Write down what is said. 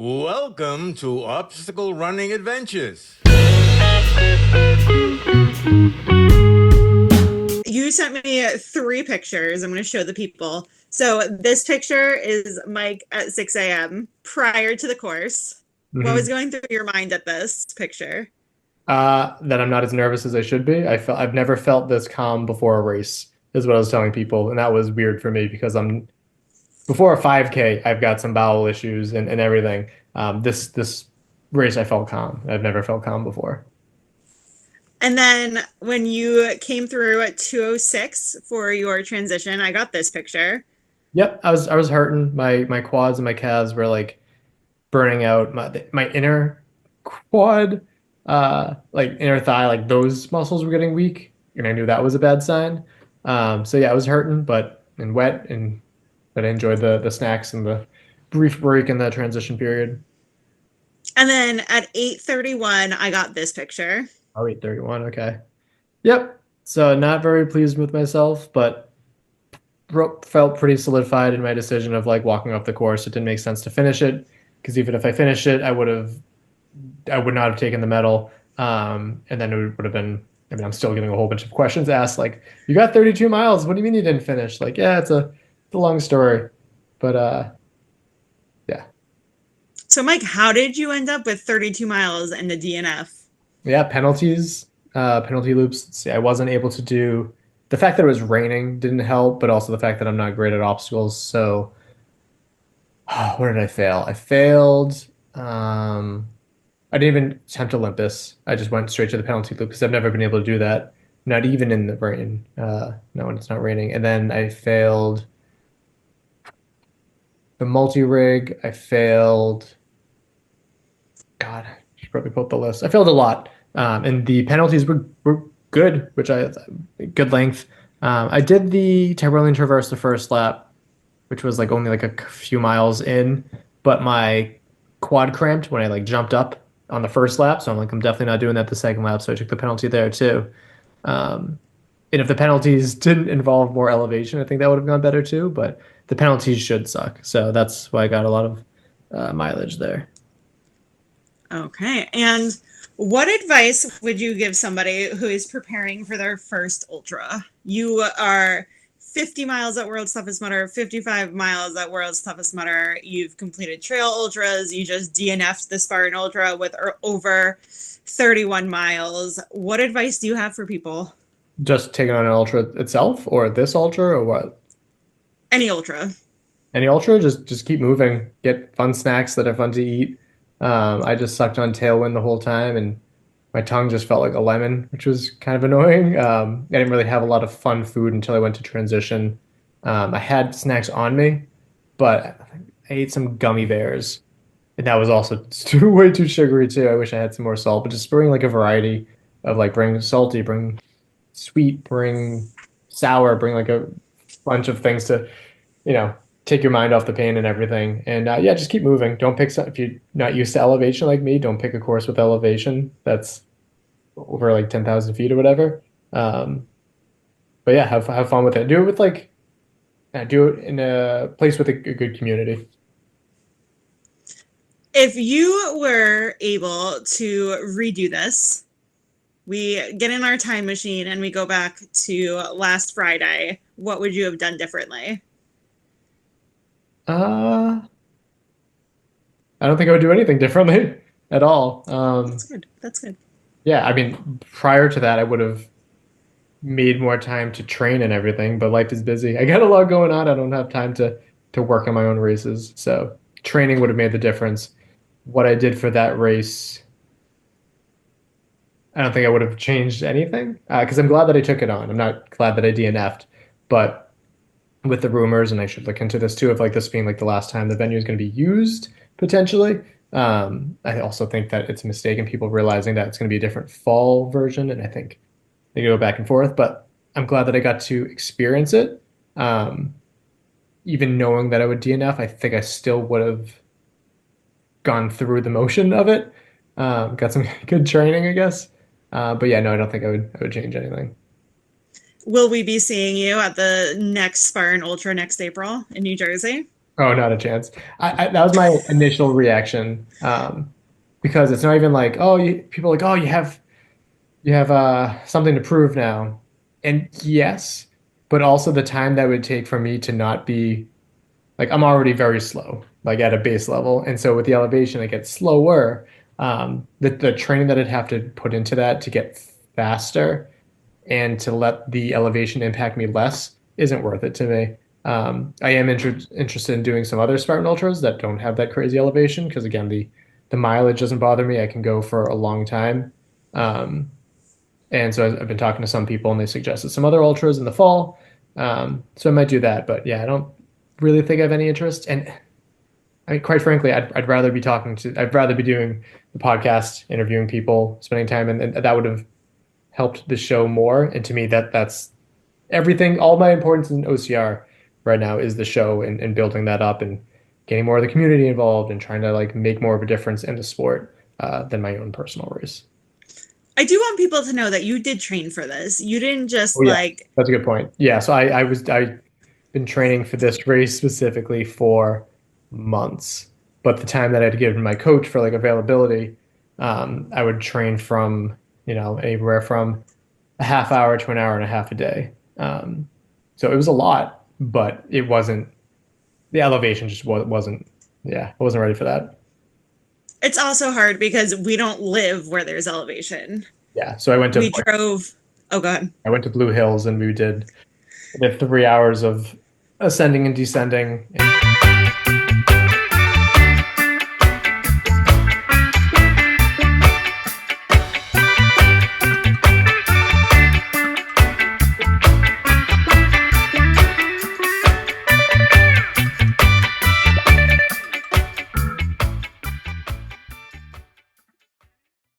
Welcome to Obstacle Running Adventures. You sent me three pictures. I'm going to show the people. So this picture is Mike at 6 a.m. prior to the course. What was Hmm. going through your mind at this picture? That I'm not as nervous as I should be. I've never felt this calm before a race, is what I was telling people, and that was weird for me because I'm before a 5K, I've got some bowel issues and everything. This race, I felt calm. I've never felt calm before. And then when you came through at 2:06 for your transition, I got this picture. Yep, I was hurting. My quads and my calves were like burning out. My inner quad, like inner thigh, like those muscles were getting weak, and I knew that was a bad sign. So yeah, I was hurting, but and wet, but I enjoyed the snacks and the brief break in the transition period. And then at 8:31, I got this picture. Oh, 8:31. Okay. Yep. So not very pleased with myself, but felt pretty solidified in my decision of like walking off the course. It didn't make sense to finish it because even if I finished it, I would not have taken the medal. And then it would have been, I mean, I'm still getting a whole bunch of questions asked like, you got 32 miles. What do you mean you didn't finish? Like, yeah, it's a long story. But yeah. So, Mike, how did you end up with 32 miles and a DNF? Yeah, penalties, penalty loops. See, I wasn't able to do the fact that it was raining didn't help, but also the fact that I'm not great at obstacles. So, where did I fail? I failed. I didn't even attempt Olympus. I just went straight to the penalty loop because I've never been able to do that, not even in the rain. No, when it's not raining. And then I failed the multi-rig. I failed. God, I should probably pull up the list. I failed a lot. And the penalties were good, which I good length. I did the Tyrolean Traverse the first lap, which was like only like a few miles in, but my quad cramped when I like jumped up on the first lap. So I'm like, I'm definitely not doing that the second lap. So I took the penalty there too. Um, and if the penalties didn't involve more elevation, I think that would have gone better too. But the penalties should suck. So that's why I got a lot of mileage there. Okay. And what advice would you give somebody who is preparing for their first ultra? You are 50 miles at World's Toughest Mudder, 55 miles at World's Toughest Mudder. You've completed trail ultras. You just DNF'd the Spartan Ultra with over 31 miles. What advice do you have for people? Just taking on an ultra itself, or this ultra, or what? Any ultra. Any ultra, just keep moving. Get fun snacks that are fun to eat. I just sucked on Tailwind the whole time, and my tongue just felt like a lemon, which was kind of annoying. I didn't really have a lot of fun food until I went to transition. I had snacks on me, but I ate some gummy bears, and that was also way too sugary too. I wish I had some more salt, but just bring like a variety of like bring salty, bring sweet, bring sour, bring like a bunch of things to, you know, take your mind off the pain and everything. And yeah, just keep moving. Don't pick some, if you're not used to elevation like me, don't pick a course with elevation that's over like 10,000 feet or whatever. Um, but yeah, have fun with it. Do it with like, do it in a place with a good community. If you were able to redo this, we get in our time machine and we go back to last Friday, what would you have done differently? Uh, I don't think I would do anything differently at all. That's good. That's good. Yeah, I mean, prior to that, I would have made more time to train and everything, but life is busy. I got a lot going on. I don't have time to work on my own races. So training would have made the difference. What I did for that race, I don't think I would have changed anything because I'm glad that I took it on. I'm not glad that I DNF'd, but with the rumors, and I should look into this too, of like this being like the last time the venue is going to be used potentially. I also think that it's a mistake in people realizing that it's going to be a different fall version, and I think they go back and forth. But I'm glad that I got to experience it. Um, Even knowing that I would DNF, I think I still would have gone through the motion of it. Got some good training, I guess. But yeah, no, I don't think I would change anything. Will we be seeing you at the next Spartan Ultra next April in New Jersey? Oh, not a chance. That was my initial reaction, because it's not even like, oh, people are like, oh, you have something to prove now, and yes, but also the time that would take for me to not be like I'm already very slow, like at a base level, and so with the elevation, it gets slower. The training that I'd have to put into that to get faster and to let the elevation impact me less isn't worth it to me. I am interested in doing some other Spartan Ultras that don't have that crazy elevation because again, the mileage doesn't bother me. I can go for a long time. Um, and so I've been talking to some people and they suggested some other ultras in the fall. So I might do that, but yeah, I don't really think I have any interest. And I mean, quite frankly, I'd rather be I'd rather be doing the podcast, interviewing people, spending time, and that would have helped the show more. And to me, that's everything. All my importance in OCR right now is the show and building that up and getting more of the community involved and trying to like make more of a difference in the sport than my own personal race. I do want people to know that you did train for this. You didn't just Oh yeah, like, that's a good point. Yeah, so I've been training for this race specifically for months, but the time that I'd given my coach for like availability, I would train from anywhere from a half hour to an hour and a half a day. So it was a lot, but it wasn't the elevation just wasn't. Yeah, I wasn't ready for that. it's also hard because we don't live where there's elevation. Yeah, so I went to We drove. Oh, God. I went to Blue Hills and we did 3 hours of ascending and descending. And